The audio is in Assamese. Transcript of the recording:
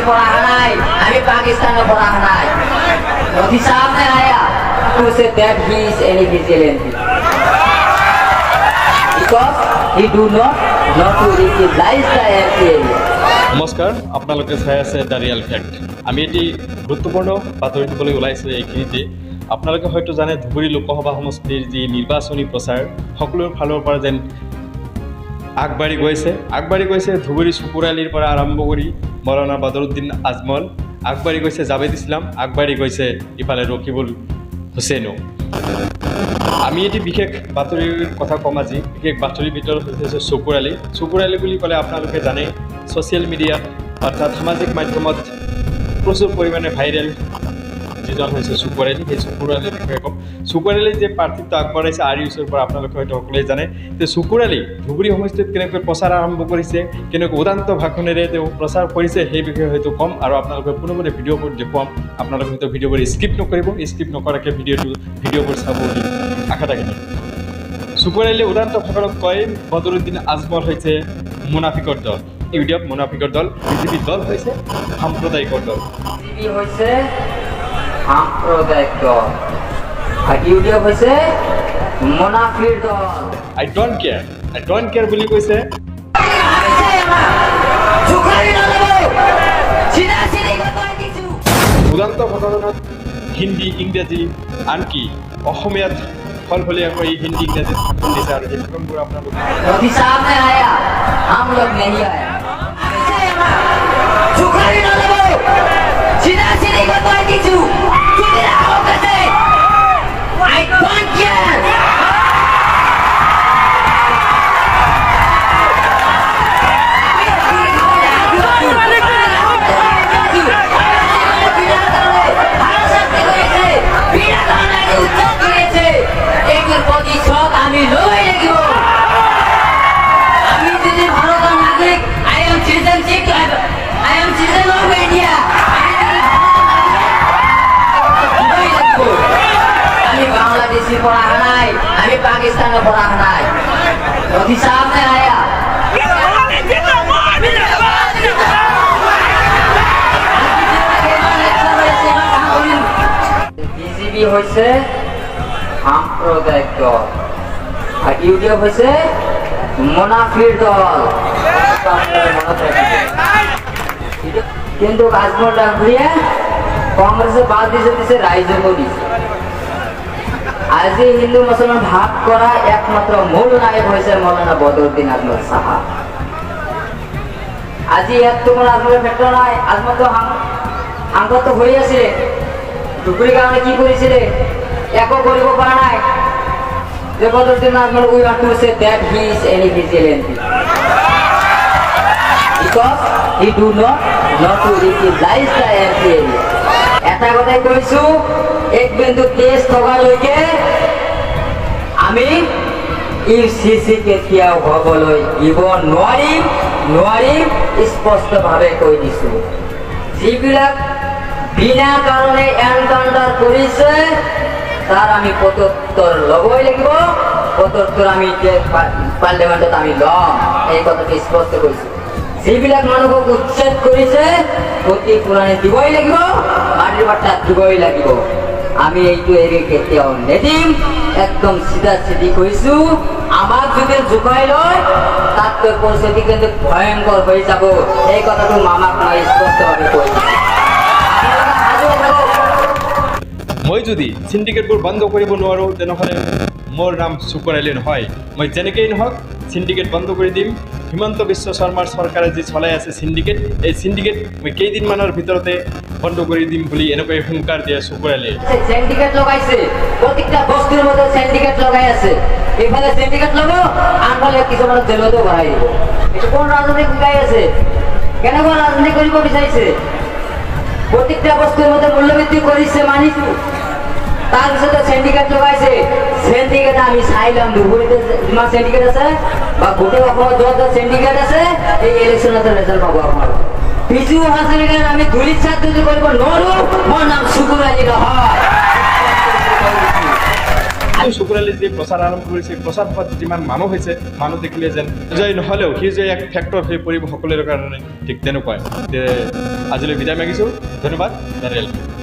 पढ़ा নাই আমি পাকিস্তানে पढ़ा নাই मोदी साहब ने आया to say that he is any vigilante because he do not to recognize the LPA নমস্কাৰ আপোনালোকে চাই আছে দ্য ৰিয়েল ফেক্ট আমি এটি গুৰুত্বপূৰ্ণ বাতৰি দিবলৈ ওলাইছোঁ এইখিনিতে আপোনালোকে হয়তো জানে ধুবুৰী লোকসভা সমষ্টিৰ যি নিৰ্বাচনী প্ৰচাৰ সকলোৰ ফালৰ পৰা যেন আগবাঢ়ি গৈছে ধুবুৰী চুকুৰালিৰ পৰা আৰম্ভ কৰি মৌলানা বদৰুদ্দিন আজমল আগবাঢ়ি গৈছে জাভেদ ইছলাম আগবাঢ়ি গৈছে ইফালে ৰকিবুল হুছেইনো আমি এটি বিশেষ বাতৰিৰ কথা কম আজি বিশেষ বাতৰিৰ ভিতৰত হৈছে চুকুৰালি বুলি ক'লে আপোনালোকে জানে ছ'চিয়েল মিডিয়াত অৰ্থাৎ সামাজিক মাধ্যমত প্ৰচুৰ পৰিমাণে ভাইৰেল যিজন হৈছে চুকুৰালি সেই চুকুৰালিৰ বিষয়ে ক'ম চুকুৰালি যে প্ৰাৰ্থিত্ব আগবঢ়াইছে আৰ ইউচৰ পৰা আপোনালোকে হয়তো সকলোৱে জানে যে চুকুৰালি ধুবুৰী সমষ্টিত কেনেকৈ প্ৰচাৰ আৰম্ভ কৰিছে কেনেকৈ উদান্ত ভাষণেৰে তেওঁ প্ৰচাৰ কৰিছে সেই বিষয়ে হয়তো ক'ম আৰু আপোনালোকে পোনপটীয়া ভিডিঅ'বোৰ দেখুৱাম আপোনালোকে হয়তো ভিডিঅ'বোৰ স্কিপ নকৰাকৈ ভিডিঅ'বোৰ চাব বুলি আশা থাকিল চুকুৰালিয়ে উদান্ত ভাষণত কয় বদৰুদ্দিন আজমল হৈছে মুনাফিকৰ দল ইউডিএফ মুনাফিকৰ দল বিজেপি দল হৈছে সাম্প্ৰদায়িকৰ দল বিজেপি হৈছে সাম্প্ৰদায়িক দল আৰ ইউডিএফ হৈছে মুনাফিৰ দল আই ডোন্ট কেয়াৰ বুলি কৈছে উদান্ত ভাষণত হিন্দী ইংৰাজী আনকি অসমীয়াত ফলফলীয়াকৈ হিন্দী ইংৰাজীত ভাষণ দিছে আৰু সেই ভাষণবোৰ আপোনালোকে मोदी साहब ने आया हम लोग नहीं आया सुखारी न लेबो सीधा सीधी बताई दीजू सीधे आओ कैसे आई डोंट केयर আমি লই লাগিব আমি যদি ভারতের নাগরিক I am citizen of India আমি বাংলাদেশি পড়া নাই আমি পাকিস্তানে পড়া নাই মোদি সাহেব ने आया বিজেপি হইছে সাম্প্রদায়িক দল আর ইউডিএফ হচ্ছে মুনাফির দল কিন্তু আজমল ঘুরিয়ে কংগ্রেসে বাদ দিছে রাইজকে দিছে আজি হিন্দু মুসলমান ভাগ করা একমাত্র মূল নায়ক হয়েছে মৌলানা বদরুদ্দিন আজমল সাহাব আজি এক তোমার আজমলের ফেক্টর নাই আজমল তো হাঙ্গত হয়ে আছে ধুবুরি কারণে কি করেছিলে একো কৰিব পৰা নাই যে Badruddin Ajmal we want to say that he is any vigilant because he do not to recognise the MPA এটা কথাই কৈছো এক বিন্দু কেছ থকালৈকে আমি ইউসিসি কেতিয়াও হ'বলৈ দিব নোৱাৰিম স্পষ্টভাৱে কৈ দিছো যিবিলাক বিনা কারণে এনকাউন্টার করেছে তার আমি প্রত্যুত্তর লবই লাগিব প্রত্যুত্তর আমি পার্লামেন্টত আমি লম এই কথাটি স্পষ্ট কৰিছো যিবিলাক মানুহক উচ্ছেদ কৰিছে ক্ষতিপূৰণ দিবই লাগিব মাটিৰ বাট্টা দিবই লাগিব আমি এইটো এৰি কেতিয়াও নেদিম একদম চিধা চিধি কৈছো আমাক যদি জোকাই লয় তাতকৈ পৰিস্থিতি কিন্তু ভয়ংকৰ হৈ যাব এই কথাটো মামাক মই স্পষ্টভাৱে কৈছো মই যদি সিন্ডিকেটবোৰ বন্ধ কৰিব নোৱাৰোঁ তেনেহ'লে মোৰ নাম চুকুৰালি নহয় মই যেনেকেই নহওক সিন্ডিকেট বন্ধ কৰি দিম হিমন্ত বিশ্ব শৰ্মাৰ চৰকাৰে যি চলাই আছে সিন্ডিকেট এই সিন্ডিকেট মই কেইদিনমানৰ ভিতৰতে বন্ধ কৰি দিম বুলি এনেকৈ হুংকাৰ দিয়ে চুকুৰালিয়ে সিন্ডিকেট লগাইছে প্ৰত্যেকটা বস্তুৰ মধ্যে সিন্ডিকেট লগাই আছে এইফালে সিন্ডিকেট ল'ব আনফালে কিছুমান জেলতো ভৰাই দিব এইটো কোন ৰাজনীতি শিকাই আছে কেনেকুৱা ৰাজনীতি কৰিব বিচাৰিছে প্ৰত্যেকটা বস্তুৰ মধ্যে মূল্যবৃদ্ধি কৰেছে মানিছু তাৰ পিছতে সিন্ডিকেট লগাইছে সিন্ডিকেট আমি চাইলাম ধুবুৰীতে যিমান সিন্ডিকেট আছে বা গোটেই অসমত যত সিন্ডিকেট আছে এই ইলেকশ্যনত রেজাল্ট পাব আমাৰ বিজু হাজৰিকাৰ আমি ধূলিত ছাত কৰিব নোৱাৰো মোৰ নাম চুকুৰালি নহয় আৰু চকুৰালি যি প্ৰচাৰ আৰম্ভ কৰিছে প্ৰচাৰ সভাত যিমান মানুহ হৈছে মানুহ দেখিলে যেন জয় নহ'লেও সি যে এক ফেক্টৰ হৈ পৰিব সকলোৰে কাৰণে ঠিক তেনেকুৱাই আজিলৈ বিদায় মাগিছোঁ ধন্যবাদ দাৰিয়াল